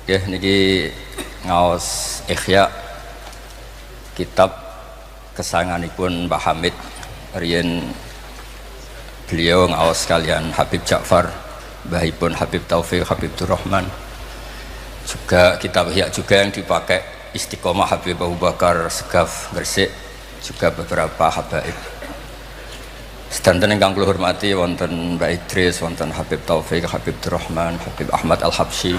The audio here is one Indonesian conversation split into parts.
Nggih niki ngaos Ihya kitab kesayanganipun Mbah Hamid riyen beliau ngaos kalian Habib Ja'far, mbahipun Habib Taufik, Habib Durrahman. Juga kitab Ihya juga yang dipakai Istiqomah Habib Abu Bakar Segaf Gresik, juga beberapa habaib. Sedanten ingkang kula hormati wonten Mbak Idris, wonten Habib Taufik, Habib Durrahman, Habib Ahmad Al-Habsyi,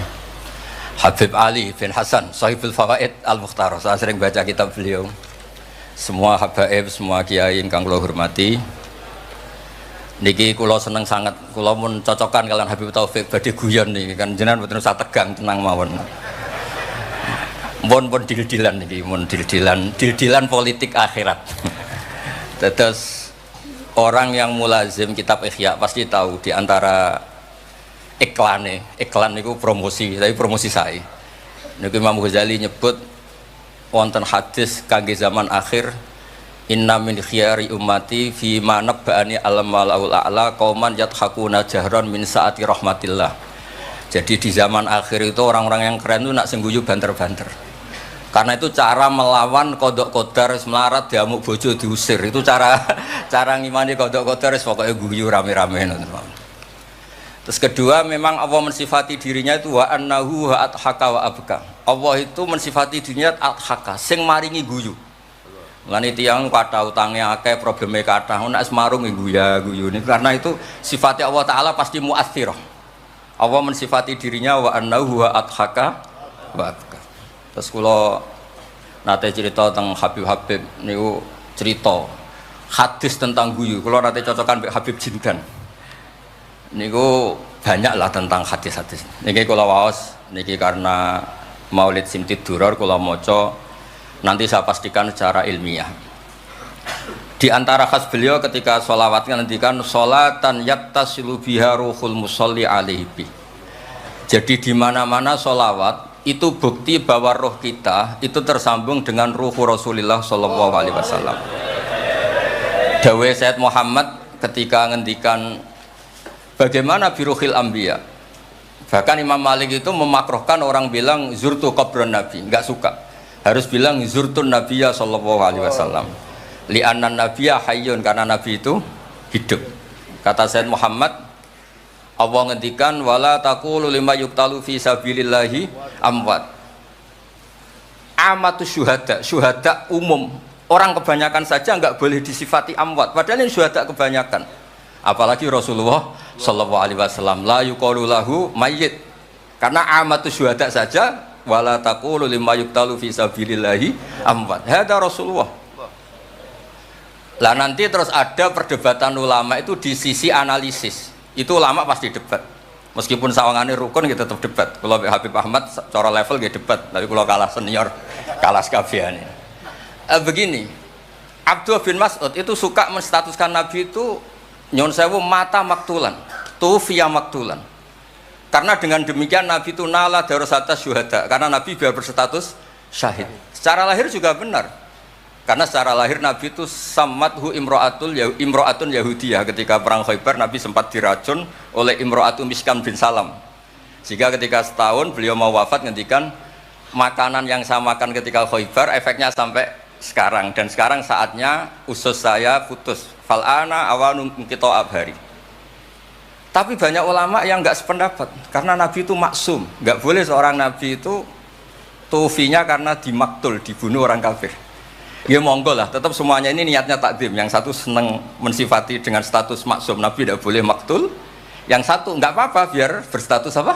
Habib Ali bin Hasan, Sahibul Fawaid Al-Mukhtar. Saya sering baca kitab beliau. Semua habaib, semua kiai ingkang kula hormati. Niki kula seneng sangat, kula mun cocokan kalian Habib Taufik badhe guyon niki kan jenengan mboten usah tegang, tenang mawon. Mun dil-dilan niki, mun dil-dilan politik akhirat. Terus orang yang mulazim kitab Ihya pasti tahu di antara iklan niku promosi, tapi promosi saya. Niku Imam Ghazali nyebut wonten hadis kangge zaman akhir, inna min khiyari ummati fi ma nabba'ani al-malaul a'la qauman yadhakuna jahran min saati rahmatillah. Jadi di zaman akhir itu orang-orang yang keren itu nak sengguyu banter-banter. Karena itu cara melawan kodok kodar melarat diamuk bojo diusir. Itu cara ngimani kodok kodar pokoknya guyu rame-rame. Terus kedua, memang Allah mensifati dirinya itu wa annahu wa athaka wa abka. Allah itu mensifati dirinya athaka, sing maringi guyu. Mulane tiyang kathah utange akeh, probleme kathah, nek semarung guyu ini karena itu sifatnya Allah taala pasti muathirah. Allah mensifati dirinya wa annahu wa athaka wa abka. Terus kula nate cerita tentang Habib niku cerita hadis tentang guyu. Kula nate cocokan mbek Habib Jindan. Niku banyak lah tentang hadis-hadis. Niki kula waos niki karena Maulid Simtid Duror kula maca, nanti saya pastikan secara ilmiah. Di antara khas beliau ketika sholawat ngendikan sholatan yattasilu biha ruhul musolli alaihi. Jadi di mana-mana sholawat itu bukti bahwa roh kita itu tersambung dengan ruh Rasulullah Shallallahu Alaihi Wasallam. Dawe Sayyid Muhammad ketika ngendikan bagaimana biruhil anbiya. Bahkan Imam Malik itu memakruhkan orang bilang zurtu qabran nabi, enggak suka. Harus bilang zurtun nabiyya sallallahu alaihi wasallam. Li'anna nabiyya hayyun, karena nabi itu hidup. Kata Sayyid Muhammad, Allah ngendikan wala taqulu lima yuqtalu fi sabilillahi amwat. Amatu syuhada umum. Orang kebanyakan saja enggak boleh disifati amwat, padahal ini syuhada kebanyakan. Apalagi Rasulullah sallallahu alaihi wasallam la yuqalu lahu mayyit. Karena amatu syuhada saja wala taqulu lima yuqtalu fi sabilillahi amwat. Hada Rasulullah. Lah nanti terus ada perdebatan ulama itu di sisi analisis. Itu ulama pasti debat. Meskipun sawangane rukun kita tetap debat. Kalau Habib Ahmad cara level dia debat, tapi kalau kalah senior, kalah sekabiane. Begini, Abdullah bin Mas'ud itu suka menstatuskan Nabi itu nyon sewu mata maktulan, tufiya maktulan. Karena dengan demikian Nabi itu nala darasata syuhada, karena Nabi biar berstatus syahid. Secara lahir juga benar. Karena secara lahir Nabi itu samathu imro'atun Yahudiyah. Ketika perang Khaybar Nabi sempat diracun oleh imro'atun Miskan bin Salam. Sehingga ketika setahun beliau mau wafat ngendikan makanan yang saya makan ketika Khaybar efeknya sampai sekarang, dan sekarang saatnya usus saya putus. Fal'ana awanun kita abhari. Tapi banyak ulama yang enggak sependapat karena Nabi itu maksum, enggak boleh seorang Nabi itu tufinya karena dimaktul, dibunuh orang kafir. Ya monggo lah, tetap semuanya ini niatnya takdim. Yang satu senang mensifati dengan status maksum, Nabi tidak boleh maktul. Yang satu enggak apa-apa biar berstatus apa?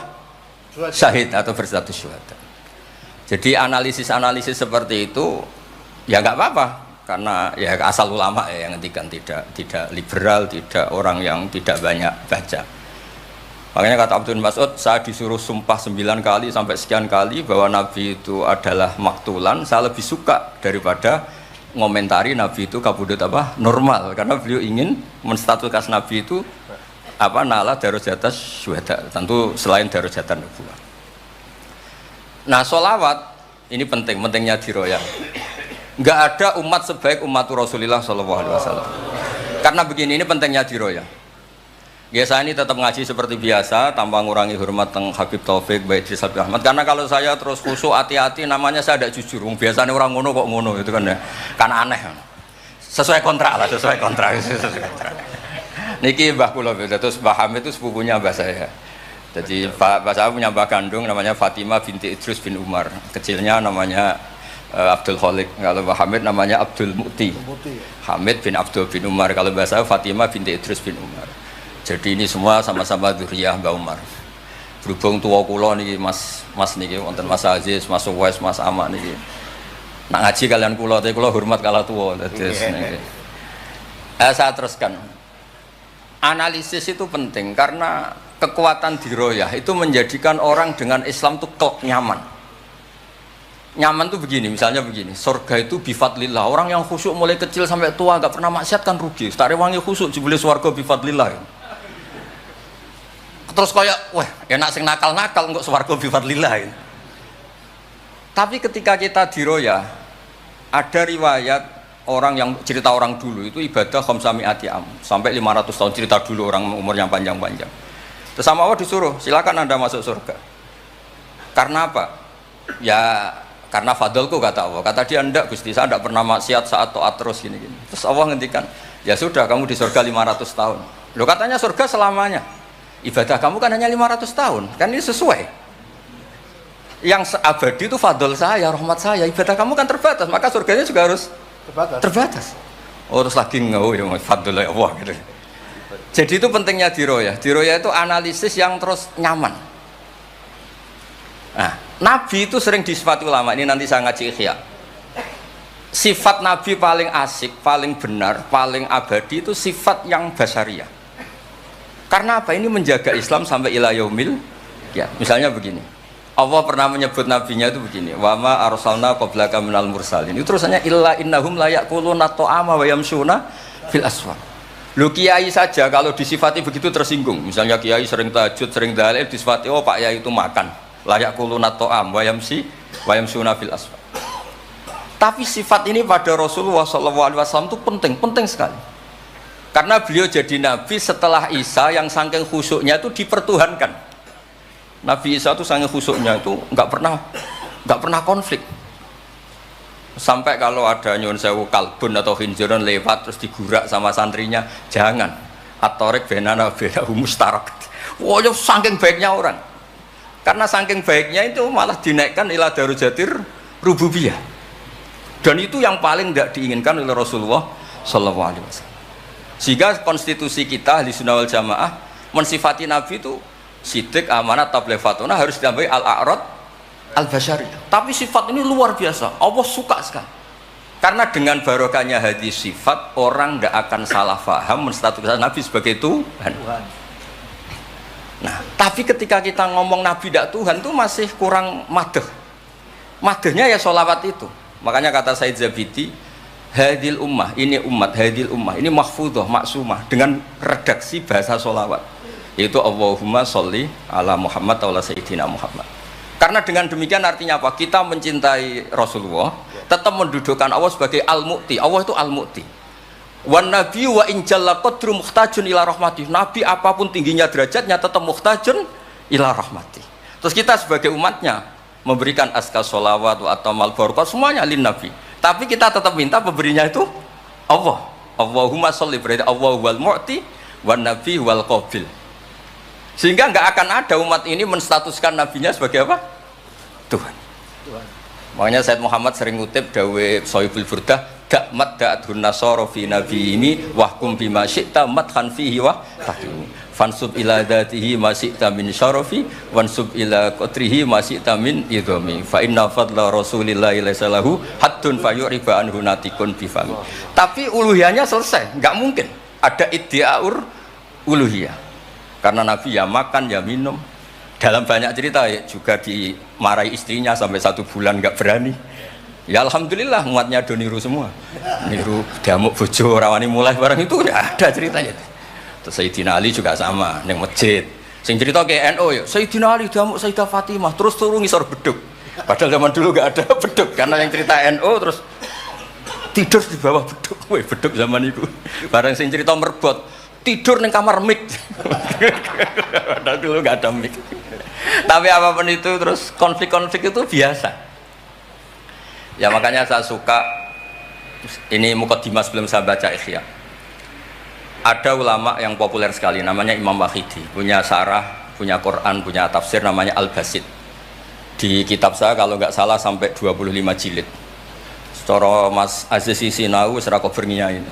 Syahid atau berstatus syuhada. Jadi analisis seperti itu ya enggak apa-apa. Karena ya asal ulama ya yang ngendikan, tidak liberal, tidak orang yang tidak banyak baca. Makanya kata Abdul Mas'ud, saya disuruh sumpah 9 kali sampai sekian kali bahwa Nabi itu adalah maktulan, saya lebih suka daripada ngomentari Nabi itu kabudut apa normal, karena beliau ingin menstatuskan Nabi itu apa nala darajat syuhada, tentu selain darajat nubuwah. Nah sholawat ini pentingnya diroyah. Enggak ada umat sebaik umat Rasulullah Shallallahu Alaihi Wasallam. Karena begini, ini pentingnya diroyah. Biasa ini tetap ngaji seperti biasa tanpa ngurangi hormat teng Habib Taufik, Baik Idris Habib Ahmad. Karena kalau saya terus khusyuk hati-hati namanya saya tidak jujur. Biasanya orang ngono kok ngono itu kan ya. Kan aneh. Sesuai kontrak lah, sesuai kontrak. Niki Mbah kula terus Mbah Hamid itu sepupunya Mbah saya. Jadi Mbah saya punya Mbah kandung namanya Fatimah binti Idris bin Umar. Kecilnya namanya Abdul Khalik. Kalau Mbah Hamid namanya Abdul Mu'ti. Hamid bin Abdul bin Umar. Kalau Mbah saya Fatimah binti Idris bin Umar. Jadi ini semua sama-sama dzurriyyah Mbah Umar. Berhubung tua kula niki Mas niki wonten Mas Aziz, Mas Uwais, Mas Amak niki. Nak ngaji kalian kula, tapi kula hormat kala tua. Saya teruskan. Analisis itu penting karena kekuatan diroyah itu menjadikan orang dengan Islam itu klop nyaman. Nyaman tuh begini, misalnya begini, surga itu bifadlillah. Orang yang khusyuk mulai kecil sampai tua gak pernah maksiat kan rugi. Setare wangi khusyuk jebule swarga bifadlillah. Terus kayak, wah enak sing nakal-nakal kok swarga bifadlillah. Tapi ketika kita diroyah, ada riwayat orang yang cerita orang dulu itu ibadah khamsami'ati am sampai 500 tahun cerita dulu orang umur yang panjang-panjang. Terus sama Allah disuruh, silakan Anda masuk surga. Karena apa? Ya karena fadlku kata Allah. Kata dia enggak Gusti, saya enggak pernah maksiat saat taat terus gini. Terus Allah ngendikan, ya sudah kamu di surga 500 tahun. Loh katanya surga selamanya. Ibadah kamu kan hanya 500 tahun, kan ini sesuai. Yang abadi itu fadl saya, rahmat saya. Ibadah kamu kan terbatas, maka surganya juga harus terbatas. Oh terus lagi ngau ya fadl Allah gitu. Jadi itu pentingnya diroyah. Diroyah itu analisis yang terus nyaman. Nah, Nabi itu sering disifati ulama. Ini nanti saya ngaji Ihya. Sifat Nabi paling asik, paling benar, paling abadi itu sifat yang basyariah. Karena apa? Ini menjaga Islam sampai ila yaumil ya. Misalnya begini. Allah pernah menyebut nabinya itu begini. Wa ma arsalna qablaka minal mursalin. Itu terusannya illa innahum la yaquluna ta'ama wa yamshuna fil aswaq. Lu kiai saja kalau disifati begitu tersinggung. Misalnya kiai sering tahajud, sering dalil disifati oh Pak Yai itu makan. La yaquluna ta'am wa yamshuna fil aswaq. Tapi sifat ini pada Rasulullah SAW itu penting sekali. Karena beliau jadi nabi setelah Isa yang saking khusyuknya itu dipertuhankan. Nabi Isa itu saking khusyuknya itu nggak pernah konflik. Sampai kalau ada nyuwun sewu kalbun atau khinzirun lewat terus digurak sama santrinya, jangan. At-tariq bainana bainahum mustarak. Wah, saking baiknya orang. Karena saking baiknya itu malah dinaikkan ila darujatir rububiyah. Dan itu yang paling tidak diinginkan oleh Rasulullah sallallahu alaihi wasallam. Sehingga konstitusi kita Ahli Sunnah wal Jamaah mensifati Nabi itu sidik, amanat, tablighatuna harus ditambahi al-a'rad al-basyariyah. Tapi sifat ini luar biasa. Allah suka sekali. Karena dengan barokahnya hadis sifat orang tidak akan salah faham menstatuskan Nabi sebagai Tuhan. Nah, tapi ketika kita ngomong Nabi tidak Tuhan itu masih kurang madh. Madhnya ya sholawat itu. Makanya kata Said Zabidi, hadil ummah, ini umat, hadil ummah, ini mahfudhah, maksumah dengan redaksi bahasa sholawat, yaitu Allahumma sholli ala Muhammad wa ala Sayyidina Muhammad. Karena dengan demikian artinya apa? Kita mencintai Rasulullah, tetap mendudukkan Allah sebagai al-mu'ti. Allah itu al-mu'ti. Wan nabi wa in jalla qadru muhtajun ila rahmatih. Nabi apapun tingginya derajatnya tetap muhtajun ila rahmatih. Terus kita sebagai umatnya memberikan azkar sholawat wa atamal barakah semuanya lin nabi. Tapi kita tetap minta pemberinya itu Allah. Allahumma sholli, berarti Allah wal mu'ti wan nabi wal qabil. Sehingga nggak akan ada umat ini menstatuskan nabinya sebagai apa? Tuhan. Makanya Said Muhammad sering ngutip dawe Sohibul Burdah, dakmat da'adhun nasara fi nabi ini wahkum bima syi'ta madhan fihi wa tahkim. Fansub ila dzatihi ma syi'ta min syarafi wansub ila qatrihi ma syi'ta min idhami. Fa inna fadla Rasulillahi laisa lahu haddun fayuriba anhu natikun bifami. Tapi uluhiyahnya selesai, nggak mungkin ada iddiaur uluhiyah. Karena Nabi ya makan ya minum. Dalam banyak cerita ya, juga dimarahi istrinya sampai 1 bulan nggak berani. Ya alhamdulillah umatnya do niru semua. Niru diamuk bojo rawani mulai barang itu ya ada ceritanya. Terus Sayyidina Ali juga sama neng masjid. Sing cerita ke NU ya, Sayyidina Ali diamuk Sayyidah Fatimah terus turun ngisor beduk. Padahal zaman dulu nggak ada beduk karena yang cerita NU terus tidur di bawah beduk. Woi beduk zaman itu. Barang sing cerita merbot tidur ning kamar mic. Padahal dulu nggak ada mic. Tapi apapun itu terus konflik-konflik itu biasa. Ya makanya saya suka ini mukadimah sebelum saya baca Ihya. Ada ulama yang populer sekali namanya Imam Wahidi, punya sarah, punya Quran, punya tafsir namanya Al-Basit. Di kitab saya kalau nggak salah sampai 25 jilid. Secara Mas Aziz Sinau serako berniai.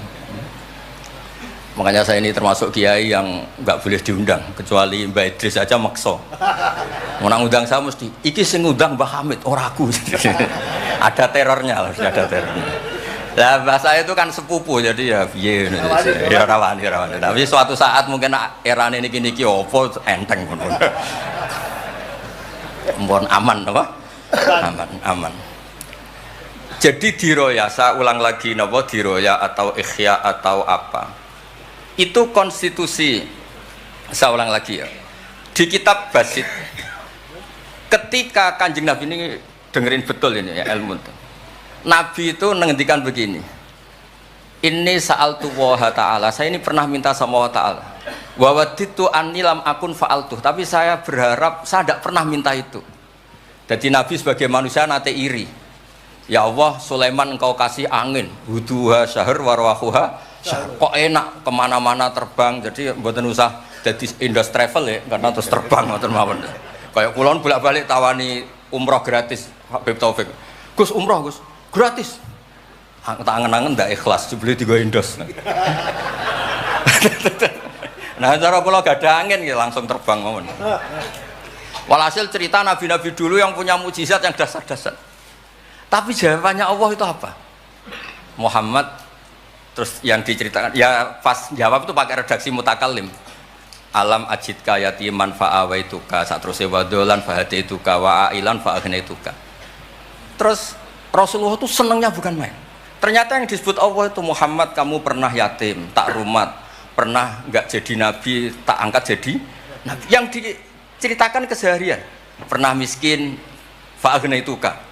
Makanya saya ini termasuk kiai yang nggak boleh diundang kecuali Mbak Idris aja makso. Mau undang saya mesti iki sing ngundang Mbah Hamid ora aku. Ada terornya lah, ada terornya. Lah bahasa itu kan sepupu jadi ya piye ya rawani. Tapi suatu saat mungkin erane niki opo enteng ngono. Mohon aman apa? Aman. Jadi diroya, saya ulang lagi napa diroya atau ikhya atau apa? Itu konstitusi, saya ulang lagi ya. Di kitab Basit ketika Kanjeng Nabi ini dengerin betul ini ya ilmu itu. Nabi itu menghentikan begini. Ini sa'altu wa ta'ala, saya ini pernah minta sama Allah Ta'ala. Wa waditu anni lam akun fa'altuh, tapi saya berharap saya tidak pernah minta itu. Jadi Nabi sebagai manusia nate iri. Ya Allah, Sulaiman engkau kasih angin, huduha syahr warwahuha syahr. Kok enak kemana-mana terbang, jadi mboten usah jadi Indos Travel ya, karena terus terbang ngoten mawon. Kayak kulon bolak-balik tawani umroh gratis Habib Taufik. Gus umroh Gus, gratis. Tangan-tangan ndak ikhlas, dibeli 3 Indos. Nah, cara kula gak ada angin ya langsung terbang mawon. Walhasil cerita nabi-nabi dulu yang punya mukjizat yang dasar-dasar. Tapi jawabannya Allah itu apa? Muhammad terus yang diceritakan ya pas jawab itu pakai redaksi mutakallim. Alam ajidka yatiman fa'awaituka satruse wadolan fahadaituka wa ailan fa'agnaituka. Terus Rasulullah itu senangnya bukan main. Ternyata yang disebut Allah itu Muhammad kamu pernah yatim, tak rumat, pernah enggak jadi nabi, tak angkat jadi nabi. Yang diceritakan keseharian, pernah miskin fa'agnaituka.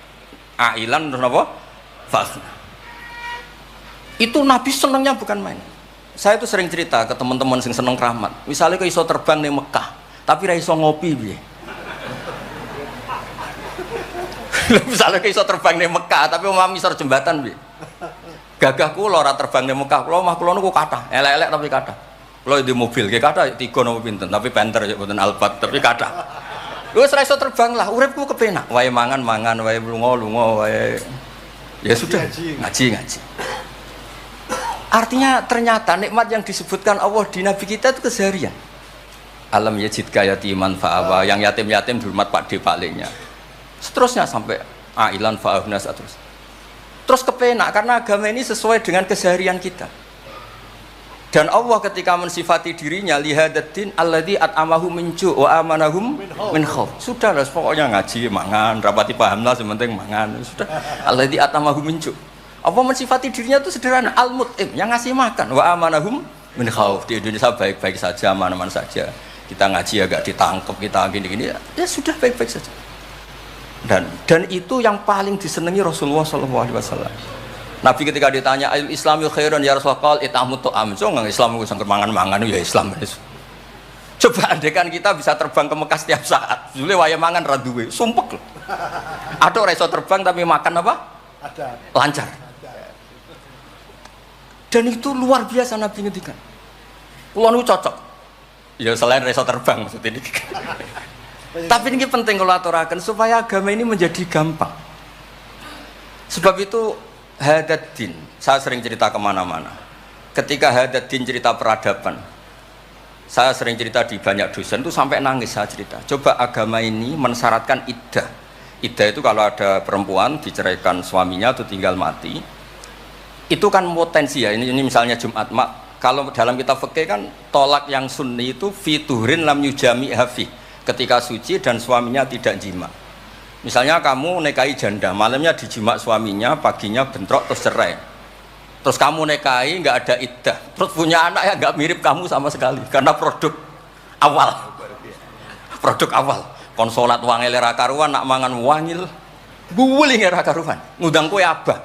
Ailan terus apa? Fa'agna. Itu nabi senangnya bukan main. Saya itu sering cerita ke teman-teman yang seneng keramat. Misalnya kok iso terbang di Mekah, tapi ra iso ngopi piye? Misalnya kok iso terbang di Mekah, tapi omah misor jembatan piye? Gagah kula ora terbang di Mekah, kula omah kula niku kathah, elek-elek tapi kathah. Kula di mobil, nggih kathah 3 napa pinten, tapi penter ya mboten Alphard, tapi kathah. Wis ra iso terbang lah, uripku kepenak. Wae mangan, wae lunga, wae ya sudah ngaji. Artinya ternyata nikmat yang disebutkan Allah di Nabi kita itu keseharian. Alam yajidka yatiman fa'awa, yang yatim-yatim dihormat Pak D palingnya. Seterusnya sampai ailan fa'ahna terus kepenak karena agama ini sesuai dengan keseharian kita. Dan Allah ketika mensifati dirinya lihadatin alladzi at'amahu min ju' wa amanahum min khauf. Sudah lah pokoknya ngaji mangan, rapati pahamlah sementing mangan. Sudah alladzi at'amahu min ju'. Allah mensifati dirinya itu sederhana, al-mut'im, yang ngasih makan, wa amanahum min khauf. Di Indonesia baik-baik saja, aman-aman saja. Kita ngaji agak ditangkap, kita gini-gini, ya sudah baik-baik saja. Dan itu yang paling disenangi Rasulullah SAW. Nabi ketika ditanya, al-Islami khairan ya Rasulullah, itamu to'am. So, nggak Islam itu sangker mangan-mangan, ya Islam. Coba andekan kita bisa terbang ke Mekah setiap saat. Zulai waya mangan raduwe, sumpek loh. Ada orang iso terbang tapi makan apa? Ada. Lancar. Dan itu luar biasa Nabi ngendikan. Kulo niku cocok. Ya selain reso terbang maksud ini. Tapi ini penting kalau aturaken supaya agama ini menjadi gampang. Sebab itu hadaddin, saya sering cerita kemana-mana. Ketika hadaddin cerita peradaban, saya sering cerita di banyak dosen itu sampai nangis saya cerita. Coba agama ini mensyaratkan iddah. Iddah itu kalau ada perempuan diceraikan suaminya atau tinggal mati, itu kan potensi ya. Ini misalnya Jumat mak. Kalau dalam kitab fikih kan tolak yang sunni itu fiturin lam yujami hafi, ketika suci dan suaminya tidak jima. Misalnya kamu nikahi janda, malamnya dijima suaminya, paginya bentrok terus cerai. Terus kamu nikahi nggak ada iddah, terus punya anak yang nggak mirip kamu sama sekali karena produk awal. Produk awal. Konsolat wangil era karuan, nak mangan wangil, buling era karuan. Ngundang kue abah.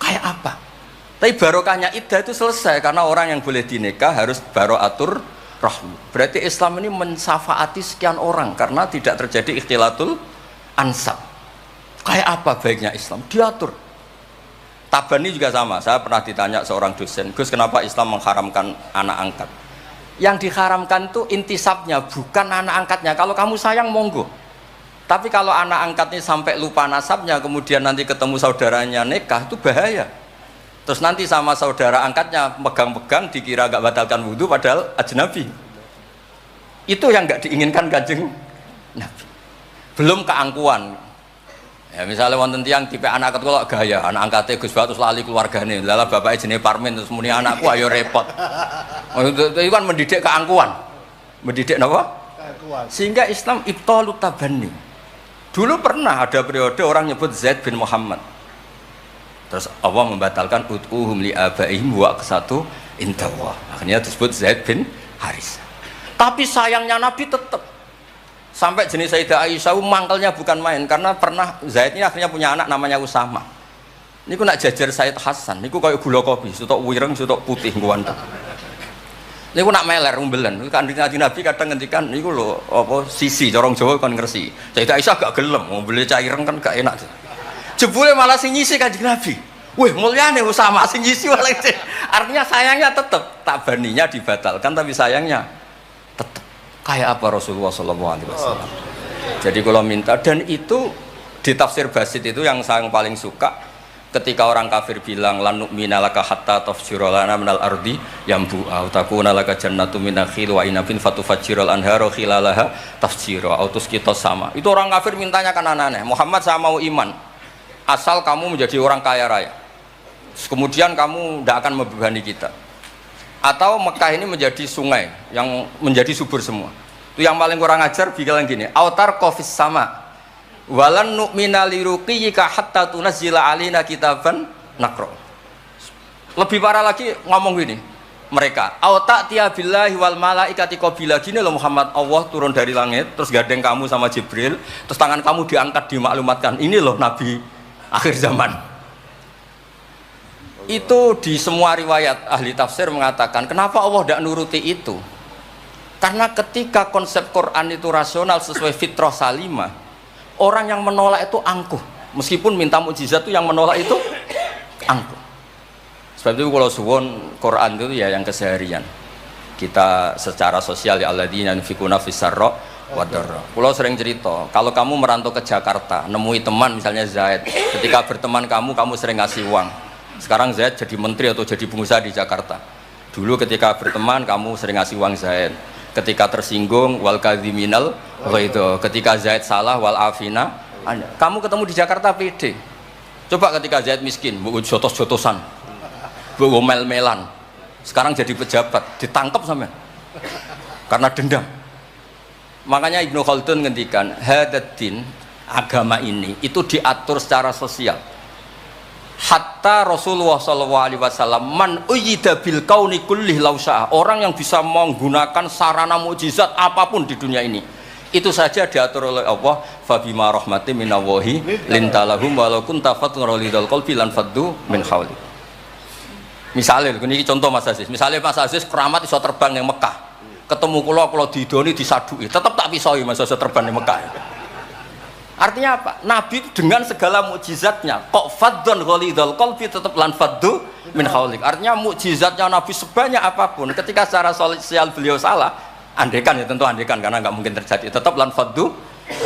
Kayak apa? Tapi barokahnya iddah itu selesai karena orang yang boleh dinikah harus baroatur rahmi. Berarti Islam ini mensafaati sekian orang karena tidak terjadi ikhtilatul ansab. Kayak apa baiknya Islam? Diatur. Tabani juga sama. Saya pernah ditanya seorang dosen, Gus, kenapa Islam mengharamkan anak angkat? Yang diharamkan itu intisabnya, bukan anak angkatnya. Kalau kamu sayang monggo. Tapi kalau anak angkatnya sampai lupa nasabnya, kemudian nanti ketemu saudaranya nikah, itu bahaya. Terus nanti sama saudara angkatnya pegang-pegang dikira gak batalkan wudhu padahal ajnabi. Itu yang gak diinginkan Kanjeng Nabi. Belum keangkuhan. Ya misalnya wonten tiyang tipe anak angkat kok gaya, anak angkatnya Gus Batus lali keluargane. Lala bapaknya jenenge Parmin terus muni anakku ayo repot. Itu kan mendidik keangkuhan. Mendidik napa? Keangkuhan. Sehingga Islam ibtalut tabanni. Dulu pernah ada periode orang nyebut Zaid bin Muhammad. Terus Allah membatalkan ud'uhum li abaihim wa aqsatu indallah. Akhirnya disebut Zaid bin Haris. Tapi sayangnya Nabi tetap sampai jenis Sayyidah Aisyah mangkelnya bukan main karena pernah Zaid ini akhirnya punya anak namanya Usama. Niku nak jajar Sayyid Hasan, niku kayak gula kopi, sutok wireng, sutok putih kuwantep. Niku nak meler umbelen. Kanjeng Nabi kadang ngendikan niku lho apa sisi corong Jawa kon ngersi. Sayyidah Aisyah gak gelem, ngombele cah ireng kan gak enak. Jebule malah sing nyisi Kanjeng Nabi. Wih, mulyane Usama sing nyisi malah. Artinya sayangnya tetap, tabaninya dibatalkan tapi sayangnya tetap. Kayak apa Rasulullah SAW. Jadi kalau minta, dan itu di tafsir Basit itu yang saya paling suka ketika orang kafir bilang lan nu'mina laka hatta tafjura lana minal ardi yambu'a takuna laka jannatu min nakhil wa inabin fatufajjiral anharu khilalaha tafjira autus kita sama. Itu orang kafir mintanya kan aneh-aneh. Muhammad saya mau iman asal kamu menjadi orang kaya raya. Kemudian kamu tidak akan membebani kita. Atau Mekah ini menjadi sungai yang menjadi subur semua. Itu yang paling kurang ajar bilang gini, autar kofis sama walan nu'mina liruqiyika hatta tunazzila alina kitaban nakro. Lebih parah lagi ngomong gini mereka, auta tiabillahi wal malaikati qabila. Gini loh Muhammad, Allah turun dari langit terus gandeng kamu sama Jibril, terus tangan kamu diangkat dimaklumatkan, ini loh Nabi akhir zaman. Itu di semua riwayat ahli tafsir mengatakan kenapa Allah tidak nuruti itu, karena ketika konsep Quran itu rasional sesuai fitrah salimah, orang yang menolak itu angkuh, meskipun minta mukjizat itu yang menolak itu angkuh. Sebab itu kalau suwon Quran itu ya yang keseharian kita secara sosial ya alladzina yunfikuna fis-sarra wa dharra. Kalau sering cerita kalau kamu merantau ke Jakarta nemui teman misalnya Zaid, ketika berteman kamu sering ngasih uang. Sekarang Zaid jadi menteri atau jadi pengusaha di Jakarta. Dulu ketika berteman kamu sering ngasih uang Zaid. Ketika tersinggung wal kadhiminal ghaidha. Ketika Zaid salah wal afina. Kamu ketemu di Jakarta pede. Coba ketika Zaid miskin, mbok jotos-jotosan. Mbok mel-melan. Sekarang jadi pejabat, ditangkap sampean. Karena dendam. Makanya Ibnu Khaldun ngendikan, hadatin agama ini itu diatur secara sosial. Hatta Rasulullah SAW man uyyida bil kauni kullih lausa'ah, orang yang bisa menggunakan sarana mukjizat apapun di dunia ini itu saja diatur oleh Allah. Fabima rahmatin minallahi lintalahum walau kunta fatun ghalidhal qalbi lan faddu min hawli. Misalnya ini contoh Mas Aziz, misalnya Mas Aziz keramat iso terbang yang Mekah, ketemu kula didoni disadui tetap tak pisoi Mas iso terbang di Mekah. Artinya apa? Nabi dengan segala mukjizatnya kok faddun ghalidhal qalbi tetap lan faddu min haulik. Artinya mukjizatnya Nabi sebanyak apapun ketika secara sosial beliau salah, andekan ya tentu andekan karena nggak mungkin terjadi, tetap lan faddu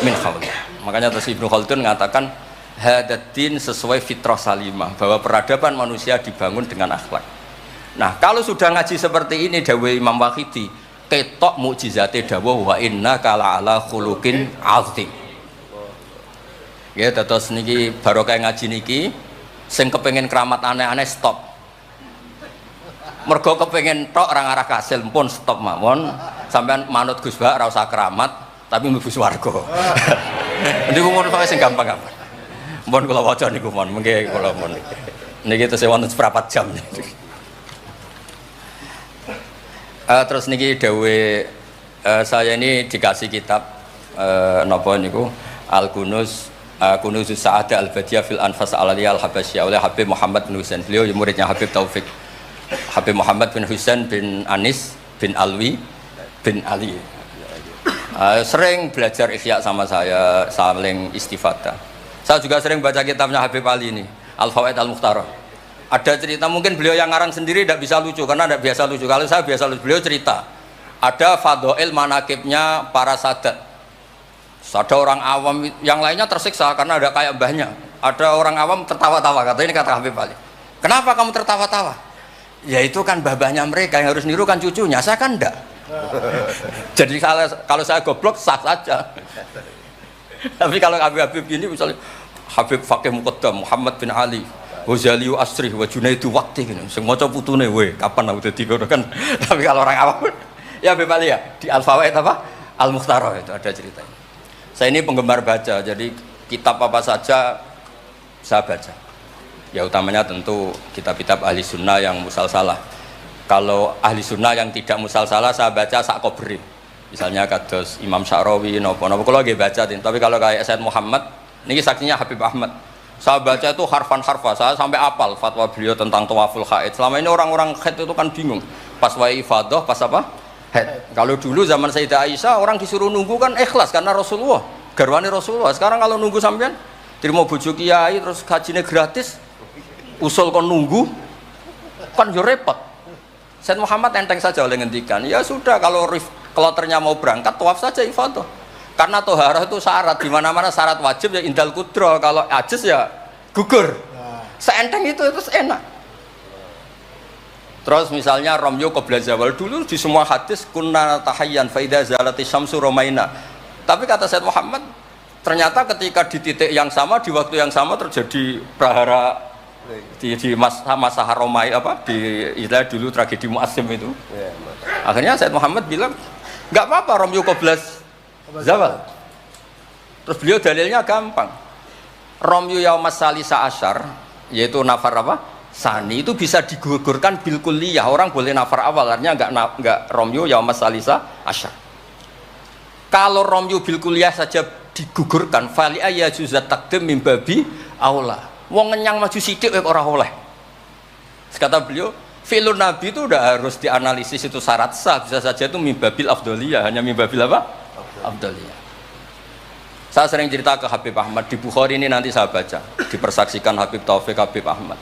min haulik. Makanya terus Ibnu Khaldun mengatakan hadatin sesuai fitrah salimah, bahwa peradaban manusia dibangun dengan akhlak. Nah, kalau sudah ngaji seperti ini dawuh Imam Waqidi, ketok mukjizate dawuh wa inna kala ala khuluqin azim. Ya, terus niki barokah ngaji niki sing kepengen keramat aneh-aneh stop. Mergo kepengen tok orang arah kasil pun stop mawon. Sampean manut Gus Ba ora usah keramat tapi mlebu swarga. Niku mun sing gampang-gampang. Mun kula waca niku mon, mengke kula mon. Niki tesih wonten seprapat jam. Terus niki dawuh saya ini dikasih kitab napa niku Al-Kunuz Kunuzus Sa'adah Al-Badiyah fil Anfas Al-Aliyah Al-Habasyah oleh Habib Muhammad bin Husain. Beliau muridnya Habib Taufik. Habib Muhammad bin Husain bin Anis bin Alwi bin Ali. Sering belajar Ihya sama saya, saling istifadah. Saya juga sering baca kitabnya Habib Ali ini, Al-Fawaid Al-Mukhtarah. Ada cerita, mungkin beliau yang ngarang sendiri tidak bisa lucu karena tidak biasa lucu. Kalau saya biasa lucu. Beliau cerita ada fadhail manakibnya para sadat. Ada orang awam yang lainnya tersiksa karena ada kayak mbahnya. Ada orang awam tertawa-tawa, kata ini kata Habib Ali. Kenapa kamu tertawa-tawa? Ya itu kan babahnya mereka yang harus niru kan cucunya, saya kan enggak. Jadi kalau saya goblok sah saja. Tapi kalau Habib gini misalnya Habib Fakih Muqaddam Muhammad bin Ali Ghazali Asri wa Junaidu Waqti gini sing maca putune we kapan aku dadi ngono kan. Tapi kalau orang awam ya Habib Ali ya di Al-Fawaid apa Al-Mukhtarah itu ada ceritanya. Saya ini penggemar baca, jadi kitab apa saja saya baca. Ya utamanya tentu kitab-kitab ahli sunnah yang musalsalah. Kalau ahli sunnah yang tidak musalsalah saya baca sak kobri. Misalnya kados Imam Sya'rawi, nopo-nopo kalau lagi baca. Tapi kalau kayak Said Muhammad, ini saksinya Habib Ahmad. Saya baca itu harfan-harfa, saya sampai apal fatwa beliau tentang tawaful haid. Selama ini orang-orang haid itu kan bingung. Pas wa'i ifadah, pas apa? Haid. Kalau dulu zaman Sayyidah Aisyah orang disuruh nunggu kan ikhlas karena Rasulullah, garwani Rasulullah. Sekarang kalau nunggu sampean terima bojo kiai terus gajinya gratis, usul kon nunggu kan yo repot. Said Muhammad enteng saja oleh ngendikan, ya sudah kalau kloternya mau berangkat tawaf saja ifadah. Karena toharah itu syarat, di mana-mana syarat wajib ya indal kudro, kalau ajis ya gugur. Seenteng itu enak. Terus misalnya romyo qabla zawal, dulu di semua hadis kunna tahayyan faida zalati syamsu romaina. Tapi kata Said Muhammad, ternyata ketika di titik yang sama, di waktu yang sama terjadi prahara di masa haromai apa di istilah dulu tragedi Mu'assim itu. Akhirnya Said Muhammad bilang nggak apa-apa romyo qabla zawal. Terus beliau dalilnya gampang. Romyo yaumas salisa asyar, yaitu nafar apa? Sani itu bisa digugurkan bil kulliyah. Orang boleh nafar awal, artinya enggak romyo yaumas salisa asyar. Kalau romyo bil kulliyah saja digugurkan, fali ayajuzat takdim min babi aula. Wong ngenyang maju sithik ora oleh. Kata beliau, fi'lun nabi itu udah harus dianalisis itu syarat sah, bisa saja itu mimbabil afdoliyah, hanya mimbabil apa? Afdoliyah. Saya sering cerita ke Habib Ahmad di Bukhari ini nanti saya baca, dipersaksikan Habib Taufik Habib Ahmad.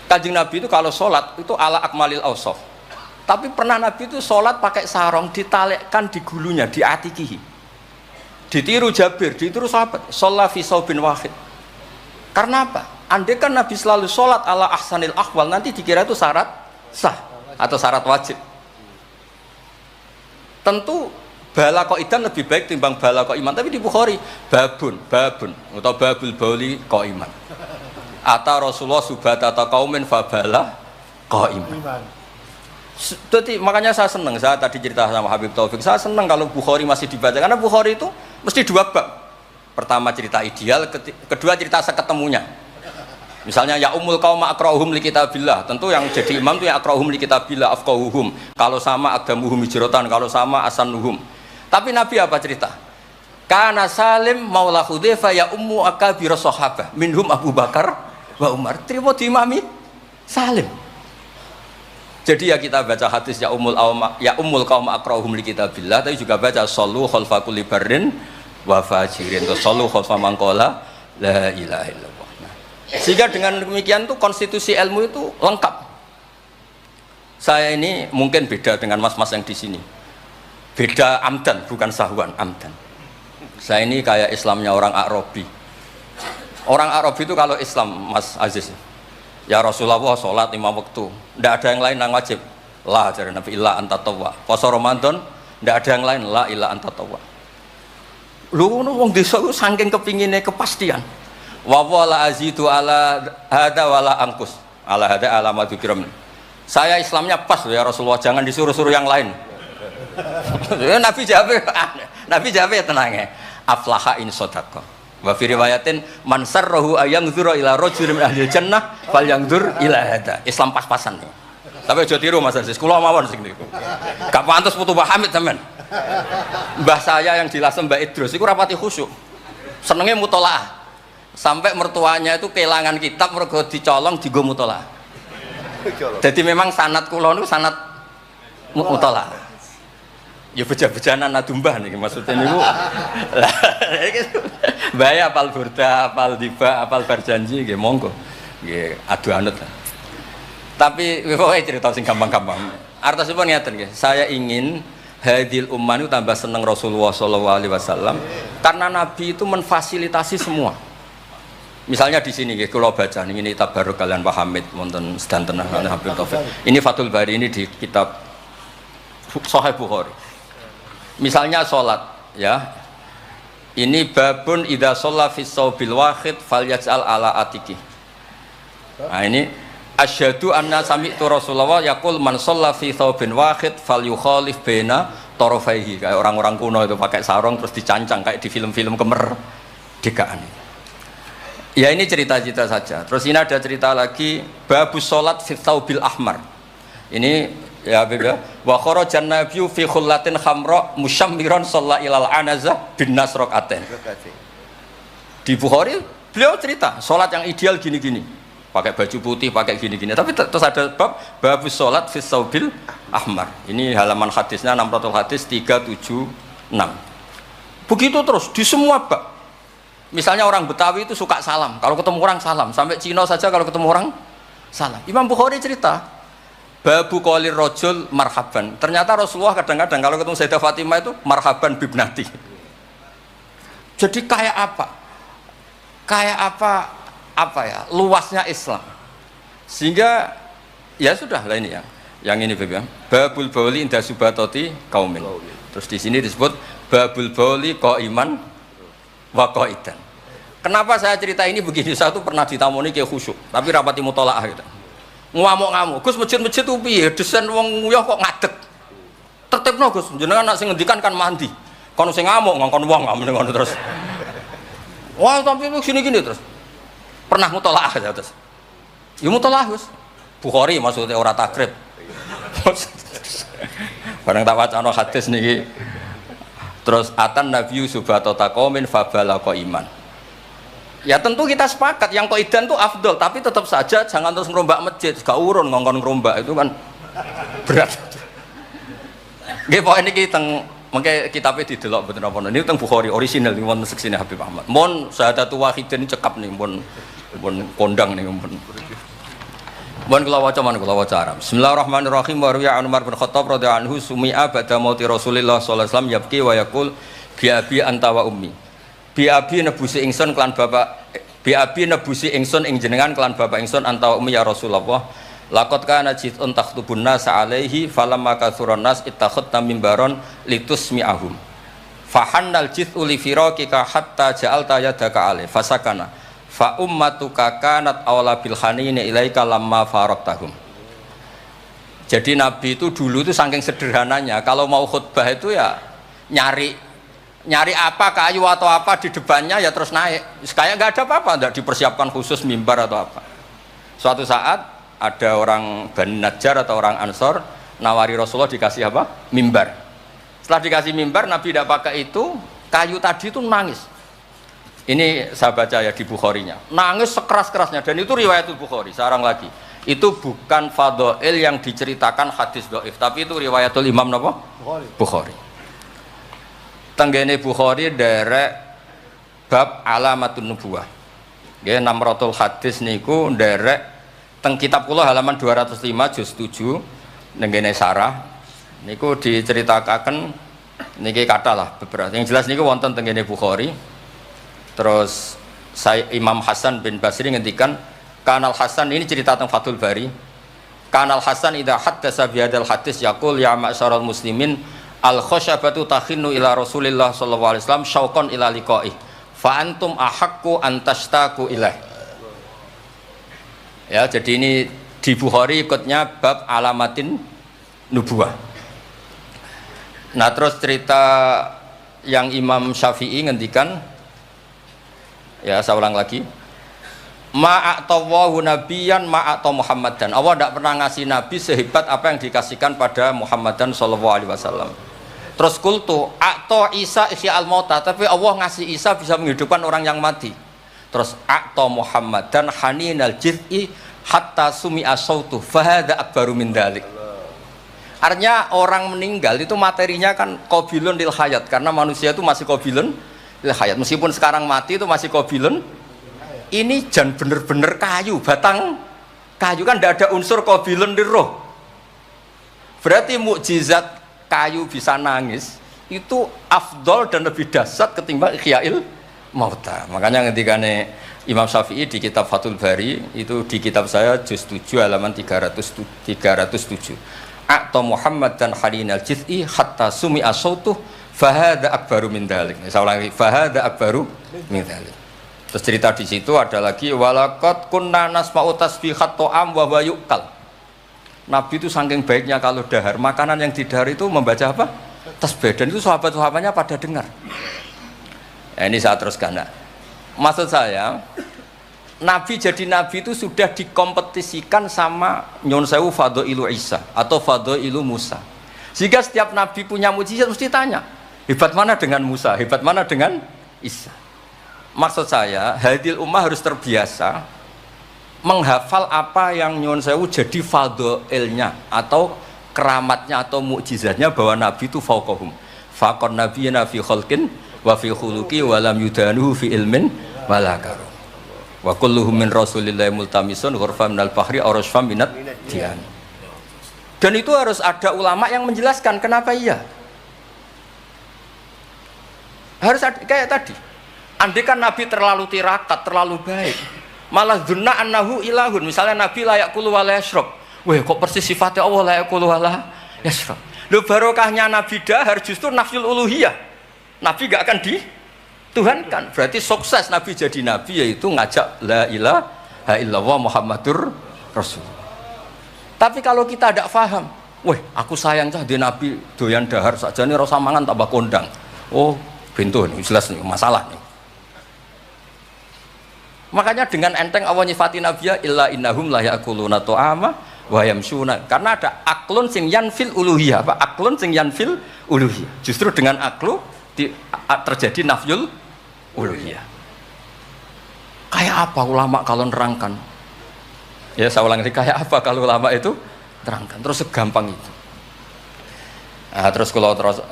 Kanjeng Nabi itu kalau sholat itu ala akmalil awsaf. Tapi pernah Nabi itu sholat pakai sarong ditalekkan di gulunya, di atikihi. Ditiru Jabir, ditiru sahabat. Sholat fi saubin wahid. Karena apa? Andai kan Nabi selalu sholat ala ahsanil akhwal, nanti dikira itu syarat sah atau syarat wajib. Tentu bala qaidan lebih baik timbang bala qaiman, tapi di Bukhari babun atau babul bauli qaiman. Ata Rasulullah subhata atau kaumin fabala qaiman. Jadi makanya saya senang, saya tadi cerita sama Habib Taufik, saya senang kalau Bukhari masih dibaca karena Bukhari itu mesti dua bab. Pertama cerita ideal, kedua cerita seketemunya. Misalnya ya umul qaum aqra'uhum li kitabillah. Tentu yang jadi imam itu ya aqra'uhum li kitabillah afqahuhum. Kalau sama aqdamuhum hijratan, kalau sama asanuhum. Tapi Nabi apa cerita? Kana Salim maula Hudzaifah ya ummu akabir sahabah minhum Abu Bakar wa Umar. Terima diimami Salim. Jadi ya kita baca hadis ya umul qaum aqra'uhum li kitabillah, tapi juga baca sallu khalfa kulli barrin wa fajirin, sallu khalfa man qala la ilaha illallah. Sehingga dengan demikian tuh konstitusi ilmu itu lengkap. Saya ini mungkin beda dengan mas-mas yang di sini. Beda amdan, bukan sahwan, amdan. Saya ini kayak Islamnya orang Arabi. Orang Arabi itu kalau Islam, Mas Aziz, ya Rasulullah sholat 5 waktu, tidak ada yang lain yang wajib. La dari Nabi illa anta tawwa. Puasa Ramadan, tidak ada yang lain, la illa anta tawwa. Lu wong desa ku saking kepingine kepastian. Wa wala azidu ala hada wala angkus. Ala hada alamat kiram. Saya Islamnya pas ya Rasulullah, jangan disuruh-suruh yang lain. Nabi jawab tenang ya. Aflaha in shadaqah. Wa fi riwayatin man sarrahu ayangzura ila rajulin min ahli jannah falyangzur ila hada. Islam pas-pasan. Tapi aja tiru Mas Aziz, kula mawon sing niku. Gak pantes putu Pak Hamid sampean. Mbah saya yang dilasem Mbak Idrus iku rapati khusyuk. Senenge mutolaah. sampai mertuanya itu kehilangan kitab mergo dicolong dienggo mutolaah. Jadi memang sanad kula niku sanad mutolaah. Ya beja-bejanan adumbah nih maksudnya niku. Bahaya apal burda, apal diba, apal berjanji nggih monggo. Nggih adu anut. Tapi pokoknya cerita sing gampang-gampang. Artosipun ngeten nggih, saya ingin hadil ummah itu tambah seneng Rasulullah SAW karena Nabi itu memfasilitasi semua. Misalnya di sini nggih kula baca ini tabarruk kalian Pak Hamid wonten sedanten Habib Taufik. Ini Fathul Bari ini di kitab Sahih Bukhari. Misalnya salat ya. Ini babun idza shalla fi shaubil wahid falyaj'al ala atiki. Nah ini asyhadu anna sami'tu Rasulullah yaqul man shalla fi shaubin wahid falyukhalif baina tarafaihi. Kayak orang-orang kuno itu pakai sarung terus dicancang kayak di film-film kemerdekaan. Ya ini cerita-cerita saja. Terus ini ada cerita lagi babus sholat fi thawbil ahmar. Ini ya beda. Wa kharajan nabiyyu fi khullatin khamra musyammiran shalla ilal anazah bin nasraqatain. Di Bukhari beliau cerita sholat yang ideal gini-gini. Pakai baju putih, pakai gini-gini. Tapi terus ada bab babus sholat fi thawbil ahmar. Ini halaman hadisnya 600 hadis 376. Begitu terus di semua bab. Misalnya orang Betawi itu suka salam, kalau ketemu orang salam, sampai Cina saja kalau ketemu orang salam. Imam Bukhari cerita, babu qolir rojul marhaban. Ternyata Rasulullah kadang-kadang kalau ketemu Sayyidah Fatimah itu marhaban bibnati. Jadi kayak apa? Kayak apa ya? Luasnya Islam. Sehingga ya sudah lah ini ya. Yang ini Beb ya. Babul bauli inda subatoti kaumin. Terus di sini disebut babul bauli qaiman waqaidan. Kenapa saya cerita ini begini? Saya tuh pernah ditamoni kayak khusyuk, tapi rapati mutolaah gitu. Ngamuk-ngamuk, Gus masjid-masjid itu piye? Desain wong nguyah kok ngadeg. Tertibno Gus, jenengan nak sing ngendikan kan mandi. Kono sing ngamuk ngongkon wong ngamuk ngono terus. Wah, tapi gini-gini terus. Pernah mutolaah ya terus. Ya mutolaah Gus. Bukhari maksudnya ora takrib. Bareng tak wacana hadis niki. Terus atan Nabi subhanahu taqomin fabalaqo iman. Ya tentu kita sepakat yang qaidan itu afdol, tapi tetap saja jangan terus ngerombak masjid, gak urun ngongkon ngerombak itu kan berat. Nggih pokoke niki teng mengke kitabe didelok mboten apa niku teng Bukhari orisinal niku wonten seksine Habib Ahmad. Mun syahadatu wahidin cekap nih mun kondang nih mun. Mun kula waca Arab. Bismillahirrahmanirrahim. Wa ruya Umar bin Khattab radhiyallahu anhu sumi'a ba'da mauti Rasulillah sallallahu alaihi wasallam yabki wa yaqul bi abi anta wa ummi. Bi abi nebusi ingsun kelan bapak bi abi nebusi ingsun ing jenengan kelan bapak ingsun anta wa ummi ya Rasulullah. Laqad kana jitun takhtubun nas alaihi falamma kathuran nas ittakhadta mimbaron litusmi'ahum. Fahannal jithu li firaqika hatta ja'alta yadaka alaihi fasakana. Fa ummatuka kanat awla bil khanini ilaika lamma faraktahum. Jadi Nabi itu dulu itu saking sederhananya kalau mau khutbah itu ya nyari apa kayu atau apa di depannya ya terus naik. Kayak nggak ada apa-apa, nggak dipersiapkan khusus mimbar atau apa. Suatu saat ada orang Bani Najjar atau orang Ansor nawari Rasulullah dikasih apa? Mimbar. Setelah dikasih mimbar Nabi tidak pakai itu, kayu tadi itu nangis. Ini saya baca ya di Bukharinya. Nangis sekeras-kerasnya dan itu riwayatul Bukhari. Sekarang lagi. Itu bukan fadhail yang diceritakan hadis dhaif, tapi itu riwayatul Imam napa? Bukhari. Tenggene Bukhari derek bab alamatun nubuwah. Nggih 600 hadis niku derek teng kitab kula halaman 205 juz 7 nenggene sarah niku diceritakan niki kata lah beberapa. Yang jelas niku wonten tenggene Bukhari. Terus saya Imam Hasan bin Basri ngendikan Kanal Hasan ini cerita tentang Fathul Bari. Kanal Hasan idza haddasa bi hadzal hadis yaqul ya ma'syaral muslimin al khasyabatu takhinnu ila Rasulillah sallallahu alaihi wasallam syauqan ila liqa'i fa antum ahaqqu an tashtaqu ilaih. Ya, jadi ini di Bukhari ikutnya bab alamatin nubuwah. Nah, terus cerita yang Imam Syafi'i ngendikan ya saya ulang lagi ma'atawahu nabiyan ma'ata Muhammadan. Allah tidak pernah ngasih nabi sehebat apa yang dikasihkan pada Muhammadan sallallahu alaihi wasallam. Terus kultu a'ta Isa ihya al-mauta, tapi Allah ngasih Isa bisa menghidupkan orang yang mati. Terus a'ta Muhammad dan haninal jiz'i hatta sumi'a sautu fahada akbaru min dzalik. Artinya orang meninggal itu materinya kan qabilun lil hayat, karena manusia itu masih qabilun lil hayat. Meskipun sekarang mati itu masih qabilun. Ini jan bener-bener kayu, batang kayu, kan tidak ada unsur qabilun lil roh. Berarti mukjizat kayu bisa nangis itu afdol dan lebih dahsyat ketimbang ihya'il mauta. Makanya ketika Imam Syafi'i di kitab Fathul Bari, itu di kitab saya juz 7 halaman 307. A'ta Muhammad dan halinal jiz'i hatta sumi'a sautuh fahada akbaru min dzalik. Saya ulangi, fahada akbaru min dzalik. Terus cerita di situ ada lagi walaqad kunna nasma'u tasbihat ta'am wa huwa yuqal. Nabi itu saking baiknya kalau dahar, makanan yang didahar itu membaca apa? Tasbih, dan itu sahabat-sahabatnya pada dengar. Nah, ini saya teruskan. Nah, maksud saya, Nabi jadi Nabi itu sudah dikompetisikan sama Nyon Sewu Fadailu Isa atau Fadailu Musa. Sehingga setiap Nabi punya mujizat mesti tanya, hebat mana dengan Musa, hebat mana dengan Isa. Maksud saya, hadil ummah harus terbiasa menghafal apa yang Nyon Sewu jadi fadailnya atau keramatnya atau mukjizatnya, bahwa Nabi itu fauqahum. Faqon nabiyina fi khalqin wa fi khuluqi wa lam yudanuhu fi ilmin wa la karam. Wa kulluhum min rasulillahi multamisun ghurfa minal bahri aw rasfam minat dian. Dan itu harus ada ulama yang menjelaskan kenapa iya. Harus ada, kayak tadi. Andai kan Nabi terlalu tirakat, terlalu baik, malah dzunna annahu ilahun. Misalnya Nabi layak kulu wa la yashrab. Wah, kok persis sifatnya Allah layak kulu wa la yashrab. Lho, barokahnya Nabi dahar justru nafyul uluhiyah. Nabi gak akan dituhankan. Berarti sukses Nabi jadi Nabi yaitu ngajak la ilaha illallah Muhammadur Rasul. Tapi kalau kita tidak paham, wah aku sayang cah di Nabi doyan dahar saja nih rasa mangan tambah kondang. Oh, bentuk ini jelas nih masalah nih. Makanya dengan enteng Allah nyifati Nabiya illa innahum la ya'kuluna ta'ama wa yamshuna, karena ada aklun sing yanfil uluhiyah. Apa aklun sing yanfil uluhiyah? Justru dengan aklu terjadi nafyul uluhiyah. Kayak apa ulama kalau nerangkan? Ya saya ulang lagi, kayak apa kalau ulama itu terangkan terus segampang itu. Nah, terus kalau terus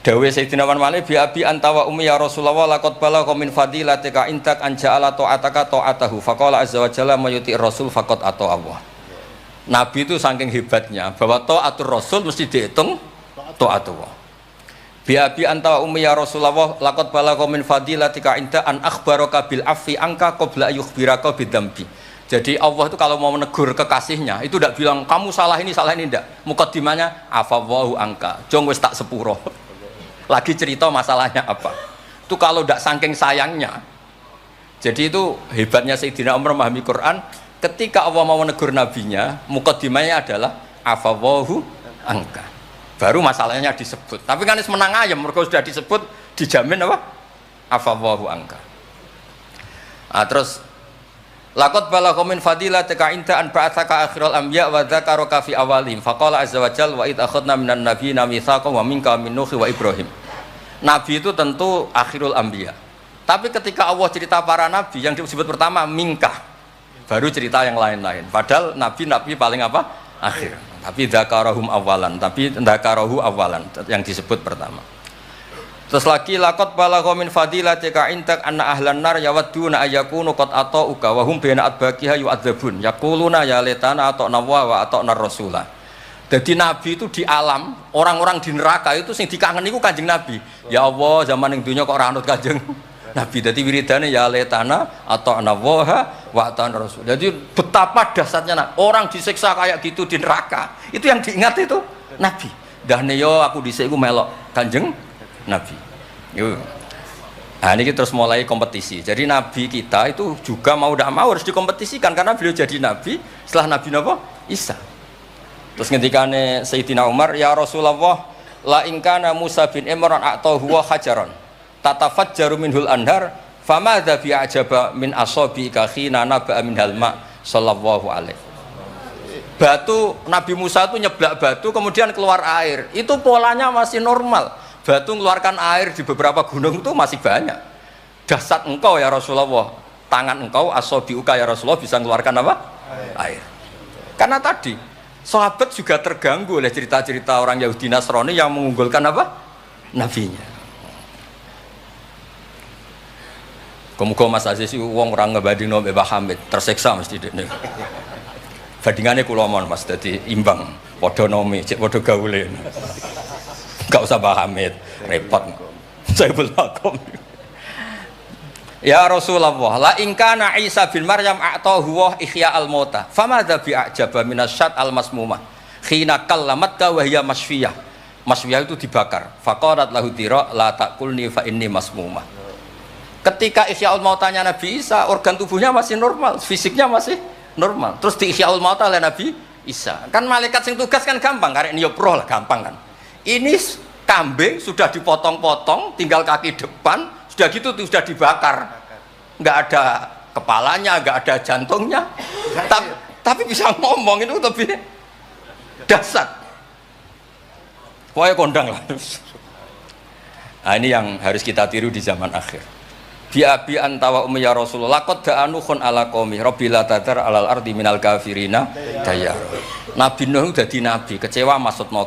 dawe Sayyidina Malik bi abi anta wa ummi ya Rasulullah laqad balagha min fadilatika intak an ja'ala ta'ataka ta'atahu faqala azza wa jalla mayuti rasul faqad ata Allah. Nabi itu saking hebatnya bahwa ta'atur rasul mesti dihitung ta'atullah. Bi abi anta wa ummi ya Rasulullah laqad balagha min fadilatika inta an akhbaraka bil afi anka qabla yukhbiraka bidzambi. Jadi Allah itu kalau mau menegur kekasihnya itu tidak bilang kamu salah ini tidak. Mukaddimahnya afawwahu angka. Jong wis tak sepuro. Lagi cerita masalahnya apa. Itu kalau tidak saking sayangnya. Jadi itu hebatnya Sayyidina Umar memahami Quran. Ketika Allah mau menegur nabinya, mukaddimahnya adalah afawwahu angka. Baru masalahnya disebut. Tapi kan menang ayam, mereka sudah disebut dijamin apa? Afawwahu angka. Nah, terus laqad balagha min fadilatika inta an ba'atsaka akhiral anbiya wa dzakaraka fi awalihim faqala azza wa jalla wa id akhadna minan nabiyina mitsaqan wa minka min nuh wa ibrahim. Nabi itu tentu akhirul anbiya. Tapi ketika Allah cerita para nabi yang disebut pertama minka, baru cerita yang lain-lain. Padahal nabi paling apa? Akhir. Tapi dzakarahum awalan, tapi dzakarahu awalan yang disebut pertama. Terus lagi laqad balagha min fadilatika intak anna ahlan nar yawadduna ayyakunu qad ata'uka wa hum baina adbaqiha yu'adzabun yaquluna ya laitana ata'na wa ata'na rasulah. Jadi Nabi itu di alam, orang-orang di neraka itu sing dikangen iku Kanjeng Nabi. Ya Allah, zaman ning dunya kok ora anut Kanjeng Nabi. Dadi wiridane ya laitana ata'na wa ata'na rasul. Jadi betapa dahsyatnya orang disiksa kayak gitu di neraka. Itu yang diingat itu Nabi. Dahne yo aku dhisik iku melok Kanjeng Nabi. Yuk. Nah ini terus mulai kompetisi. Jadi Nabi kita itu juga mau tidak mau harus dikompetisikan karena beliau jadi Nabi setelah Nabi Isa. Terus ngendikane Sayyidina Umar, ya Rasulullah, la in kana Musa bin Imran a'tahu wa hajaran tatafajjaru minhul anhar famadza bi ajaba min asabika khina naba'a minhal ma sallallahu alaihi. Batu Nabi Musa itu nyeblak batu kemudian keluar air. Itu polanya masih normal. Batu mengeluarkan air di beberapa gunung itu masih banyak. Dasar engkau ya Rasulullah, tangan engkau asobiuka ya Rasulullah bisa mengeluarkan apa? Air. Karena tadi sahabat juga terganggu oleh cerita-cerita orang Yahudi Nasrani yang mengunggulkan apa? Nabinya. Muga-muga Mas Aziz wong ora ngebandingno Mbah Hamid, tersiksa mesti dekne. Bandingane kula mon Mas dadi imbang, padha nomi, cek padha gaule. Enggak usah Mbah Hamid, repot. Saya belakon. Ya Rasulullah, la in kana Isa bin Maryam a'tahu wa ihya al-mauta. Famadza bi a'jaba minasyat al-masmumah. Khina kallamat wa hiya masfiyah. Masfiyah itu dibakar. Faqarat lahu tira la taqulni fa inni masmumah. Ketika ihyaul mautanya Nabi Isa, organ tubuhnya masih normal, fisiknya masih normal. Terus di ihyaul mauta oleh Nabi Isa. Kan malaikat sing tugas kan gampang, karek niup roh lah gampang kan. Ini kambing sudah dipotong-potong, tinggal kaki depan, sudah gitu sudah dibakar. Enggak ada kepalanya, enggak ada jantungnya. Tapi bisa ngomong, itu lebih dasar. Pokoknya kondang lah. Nah, ini yang harus kita tiru di zaman akhir. Biabi antawa ummi ya Rasulullah qad da'anukhun ala qaumi rabbila tadar alal ardi minal kafirina dayar. Nabi Nuh dadi nabi, kecewa maksudno.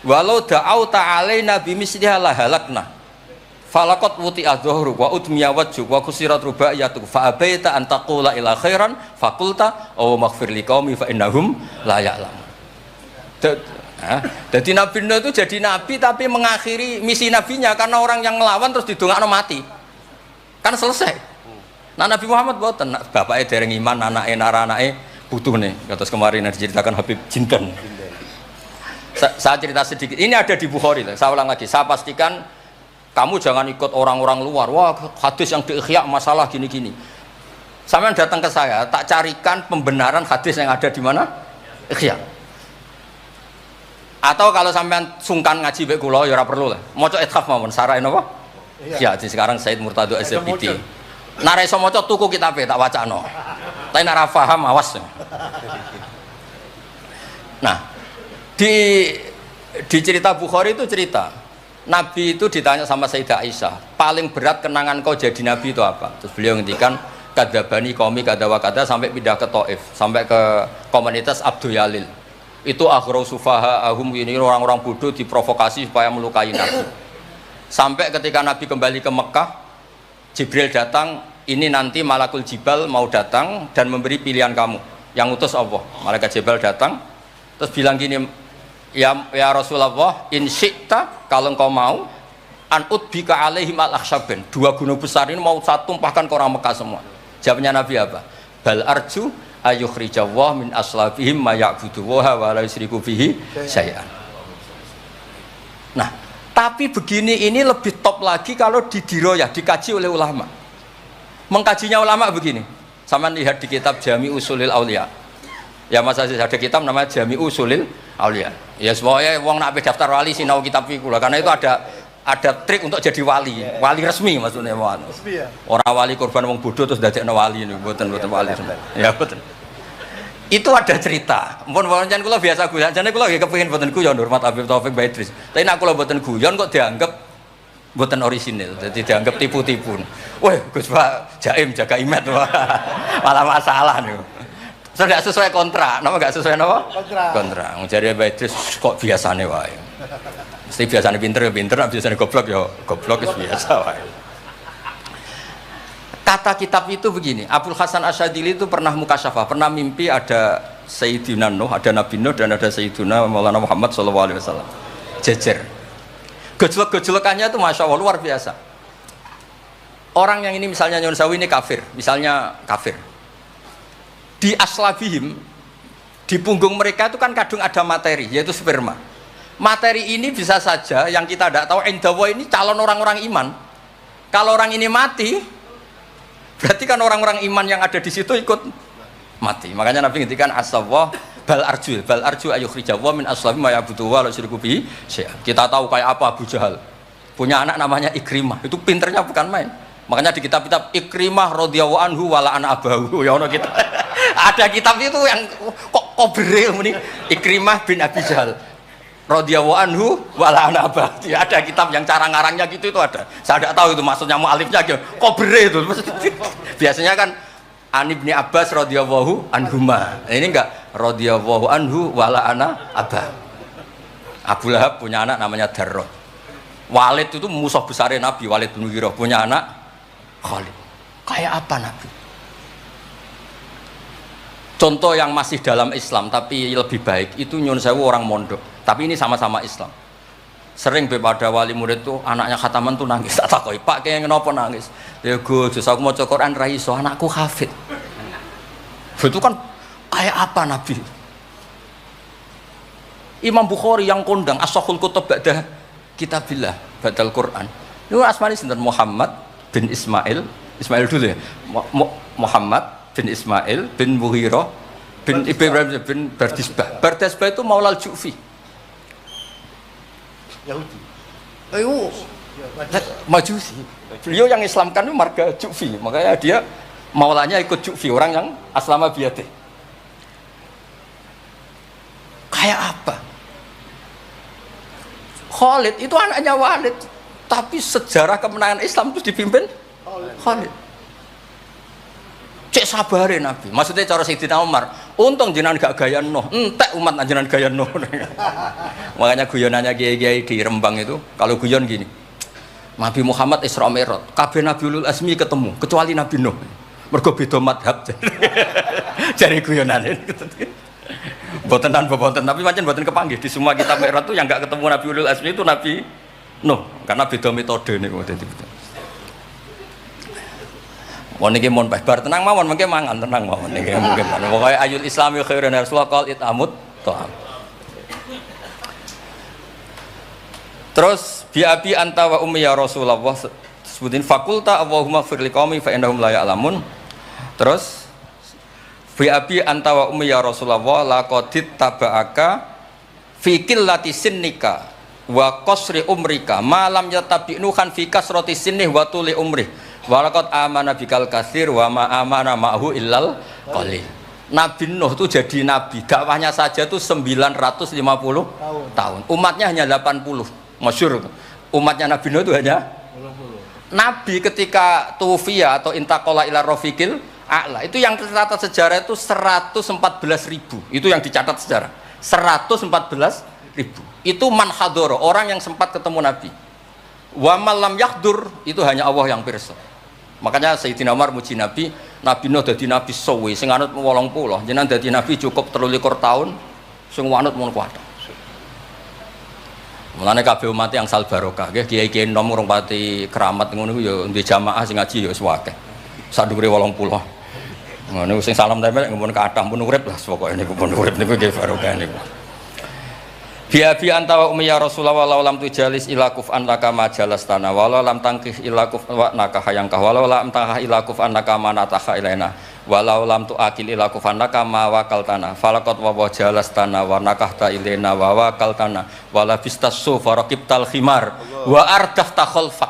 Walau da'au ta'alaina bimisliha la halakna. Falaqat wuti adzuhru wa udmiya wajhu wa kusirat rubaiyatu fa abaita an taqula ila khairan faqulta aw maghfir liqaumi fa innahum la ya'lamun. Jadi Nabi Nuh itu jadi nabi tapi mengakhiri misi nabinya karena orang yang ngelawan terus didongakno mati. Kan selesai. Nah Nabi Muhammad boten, bapaknya dereng iman, anaknya naranake butuh nih. Terus kemarin diceritakan Habib Jinten. Saya cerita sedikit. Ini ada di Bukhari. Saya ulang lagi. Saya pastikan kamu jangan ikut orang-orang luar. Wah hadis yang diikhya masalah gini-gini. Sampean datang ke saya, tak carikan pembenaran hadis yang ada di mana? Ikhya. Atau kalau sampean sungkan ngaji mbek kula ya ora perlu lah. Maca ithaf mawon, sarahe napa? Ya, jadi sekarang Said Murtado SPT. Nara iso maca tuku kitabe tak wacano. Tapi nara paham awas. Nah, di cerita Bukhari itu cerita Nabi itu ditanya sama Sayyidah Aisyah, paling berat kenangan kau jadi Nabi itu apa? Terus beliau ngendikan kadzabani qaumi kadza sampai pindah ke Taif, sampai ke komunitas Abdul Yalil. Itu akhru sufaha ahum, ini orang-orang bodoh diprovokasi supaya melukai Nabi. Sampai ketika Nabi kembali ke Mekah, Jibril datang, ini nanti Malakul Jibal mau datang dan memberi pilihan kamu, yang utus Allah. Malaikat Jibal datang terus bilang gini, ya Rasulullah, in syi'ta, kalau engkau mau, an utbika alaihim al-akhsyaben, 2 gunung besar ini mau saya tumpahkan ke orang Mekah semua. Jawabnya Nabi apa? Bal arju ayyukhrijawah min aslabihim ma ya'buduwaha wa la yusriku bihi syai'an. Nah, tapi begini ini lebih top lagi kalau didiroyah, dikaji oleh ulama. Mengkajinya ulama begini. Sama lihat di kitab Jami Usulil Aulia. Ya Mas Aziz ada kitab namanya Jami Usulil Aulia. Ya semuanya wong nak daftar wali sinau kitab iku lah, karena itu ada trik untuk jadi wali. Wali resmi maksudnya wan. Orang wali korban wong bodoh terus dadekno wali niku mboten wali. Ya betul. Itu ada cerita. Mun pancen kula biasa guyon, jane kula nggih kepengin mboten guyon hormat Habib Taufik Baidris. Tapi nek kula mboten guyon kok dianggap mboten orisinil. Jadi dianggap tipu-tipu. Wah, Gus Pak Jaim jaga imet malah masalah niku. Sudah sesuai kontrak, nama enggak sesuai nama? Kontrak. Jare Baidris kok biasane wae. Mesti biasane pinter ya pinter, biasane goblok ya goblok wis biasa wae. Kata kitab itu begini, Abdul Hasan Asyadili itu pernah mukasyafah, pernah mimpi ada Sayyidina Nuh, ada Nabi Nuh dan ada Sayyidina Maulana Muhammad SAW. Jejer. Gejolak-gejolakannya itu Masya Allah luar biasa. Orang yang ini misalnya Nyon Sawi ini kafir, misalnya kafir. Di aslabihim, di punggung mereka itu kan kadung ada materi, yaitu sperma. Materi ini bisa saja yang kita tidak tahu, Indawa ini calon orang-orang iman. Kalau orang ini mati, berarti kan orang-orang iman yang ada di situ ikut mati. Makanya Nabi ngintikan asawah bal arju ayyukhrijawah min aslabihim ma ya'budu wa la yusyriku bihi syai'an. Kita tahu kayak apa Abu Jahal. Punya anak namanya Ikrimah. Itu pinternya bukan main. Makanya di kitab-kitab Ikrimah radhiyallahu anhu wa la'ana abahu. Ya ono kita. Ada kitab itu yang kok beril muni Ikrimah bin Abi Jahal. radhiyallahu anhu wala anaba. Ya, ada kitab yang cara ngarangnya gitu itu ada. Saya tidak tahu itu maksudnya mualifnya gitu. Kobre itu. Biasanya kan An Ibni Abbas radhiyallahu anhuma. Ini enggak radhiyallahu anhu wala anaba. Abu Lahab punya anak namanya Darrah. Walid itu musuh besar Nabi, Walid bin Mughirah punya anak Khalid. Kayak apa Nabi? Contoh yang masih dalam Islam tapi lebih baik itu nyun sewu orang mondok. Tapi ini sama-sama Islam. Sering pada wali murid tuh anaknya khataman tuh nangis. Tak takoi, Pak kayak kenapa nangis? Ya Gus, aku mau Quran ra iso, anakku hafid. Itu kan kayak apa Nabi? Imam Bukhari yang kondang as-sahul kutub ba'da kitabillah badal Quran. Itu asmane sinten? Muhammad bin Ismail dulu ya. Muhammad bin Ismail bin Mughirah bin Ibrahim bin Bardisbah. Bardisbah itu Maulal Ju'fi. Yahudi. Ayo. Majusi. Beliau yang Islamkan itu marga Ju'fi. Makanya dia maulanya ikut Ju'fi, orang yang aslama biyadih. Kayak apa? Khalid itu anaknya Walid, tapi sejarah kemenangan Islam itu dipimpin Khalid. Cek sabarin Nabi. Maksudnya cara Sayyidina Umar, untung jenengan gak gaya Nuh, entek umat jenengan gaya Nuh. Makanya guyonannya kiai-kiai di Rembang itu, kalau guyon gini, Nabi Muhammad Isra Mi'raj, kabeh Nabi Ulul Azmi ketemu, kecuali Nabi Nuh. Mergo beda madhab. Jadi guyonane. Boten tapi pancen boten kepanggih di semua kitab Mi'raj itu yang enggak ketemu Nabi Ulul Azmi itu Nabi Nuh, karena beda metode niku dadi. Mon iki mon bar tenang mawon mengke mangan tenang mawon niki mungkin. Pokoke ayul islami khairun rasulullah qal itamut ta'am. Terus bi abi anta wa ummi ya Rasulullah sebutin fakulta Allahumma fir liqaumi fa innahum la ya'lamun. Terus bi abi anta wa ummi ya Rasulullah laqadit taba'aka fi qillati sinnika wa qasri umrika ma lam yatabi'nu kan fi kasrati sinnih wa tuli umri wa laqad amana bikal katsir wa ma amana ma'hu illal qalil. Nabi Nuh itu jadi nabi, dakwahnya saja itu 950 tahun. Umatnya hanya 80. Masyhur. Umatnya Nabi Nuh itu hanya 80. Nabi ketika tufiya atau intaqala ila rafiqil a'la itu yang tercatat sejarah itu 114.000. Itu yang dicatat sejarah. 114.000. Itu man hadoro, orang yang sempat ketemu Nabi. Wa malam yahdur itu hanya Allah yang pirsa. Makanya Sayyidina Umar muji Nabi, Nabi Nuh dadi nabi suwi sing anut 80. Jenengan dadi nabi cukup 23 tahun sing anut mun kuat. Mulane kabeh umat yang sal barokah nggih kiai-kiai nom urung pati keramat ngono ya ndek jamaah sing ngaji ya wis akeh. Sak dhuwure 80. Ngono sing salam tempel ngempun kathah pun urip lah pokoke niku pun urip niku nggih barokah niku. Bi anta wa ummi ya Rasulullah walau lam tujalis ila kuf'an laka majalas tanah walau lam tangkih ila kuf'an nakah hayangkah walau lam tangkah ila kuf'an naka manataha ilaina walau lam tuakil ila kuf'an naka ma wakal tanah falaqat wa jalas tanah wa nakahta ilaina wa wakal tanah wala bistasu faraqibtal khimar wa ardafta khalfa.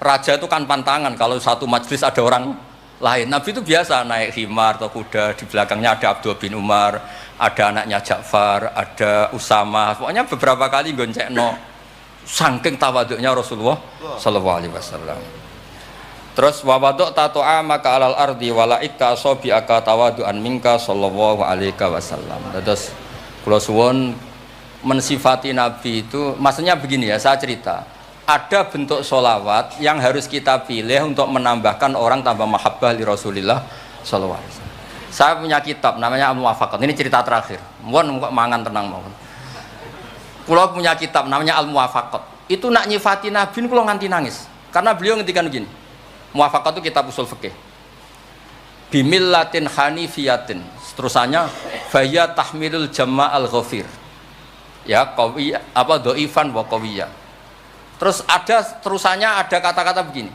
Raja itu kan pantangan kalau satu majelis ada orang lain. Nabi itu biasa naik khimar atau kuda, di belakangnya ada Abdul bin Umar, ada anaknya Ja'far, ada Usama. Pokoknya beberapa kali goncekno saking tawaduknya Rasulullah sallallahu alaihi wasallam. Terus wa wadok tato'a maka alal ardi wala ikka asabi'aka tawadu'an minka sallallahu alaihi wasallam. Terus kula suwun mensifati Nabi itu maksudnya begini ya, saya cerita. Ada bentuk sholawat yang harus kita pilih untuk menambahkan orang tambah mahabbah li Rasulillah sallallahu alaihi wasallam. Saya punya kitab namanya Al-Muwafaqat. Ini cerita terakhir. Mohon kok mangan tenang mawon. Kula punya kitab namanya Al-Muwafaqat. Itu nak nyifati Nabi kula nganti nangis. Karena beliau ngendikan begini. Muwafaqat itu kitab usul fikih. Bimillatin hanifiyatin. Terusannya faya tahmilul jama'al ghafir. Ya, qawiyah apa dhaifan wa qawiyah. Terus ada terusannya ada kata-kata begini.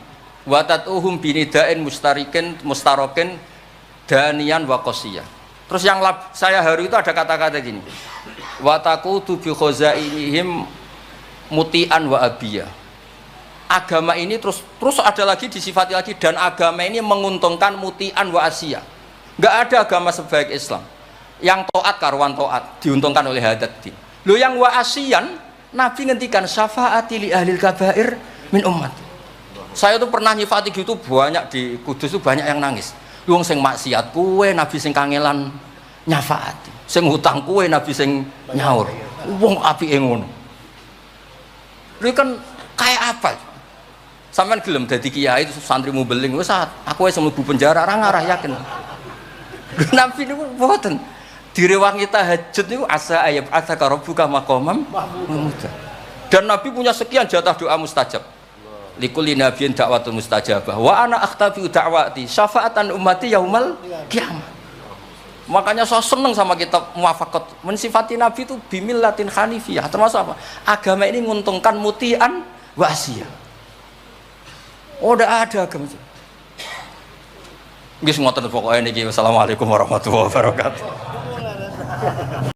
Wa tatuhum binida'in mustarokin danian wa qasiyah. Terus yang saya haru itu ada kata-kata gini. Wa taqutu bi khazainihim mutian wa abiyah. Agama ini terus ada lagi disifati lagi dan agama ini menguntungkan mutian wa asiyah. Enggak ada agama sebaik Islam. Yang taat karuan taat diuntungkan oleh hadat din. Lo yang wa asian, Nabi ngendikan syafaati li ahlil kabair min umat. Saya tuh pernah nyifati gitu banyak di Kudus tuh banyak yang nangis. Wong sing maksiat kuwe Nabi sing kangelan nyafaati. Sing hutang kuwe Nabi sing nyaur. Wong apike ngono. Lha kan kayak apa? Sampeyan gelem dadi kiai itu santrimu beling wis aku wis mlebu penjara ora ngarah yakin. Nabi niku mboten direwangi tahajud niku asa ayat ataka rabbuka maqamam mahmuda. Dan Nabi punya sekian jatah doa mustajab. Likulli nabiyyin da'watun mustajabah wa ana akhtafi da'wati syafaatan ummati yaumal qiyamah. Makanya saya senang sama kitab Muwafaqat mensifati Nabi itu bimillatin hanifiyah, termasuk apa? Agama ini menguntungkan mutian wa asiyah. Oh, udah ada agama. Nggih ngoten pokoke niki. Wassalamualaikum warahmatullahi wabarakatuh.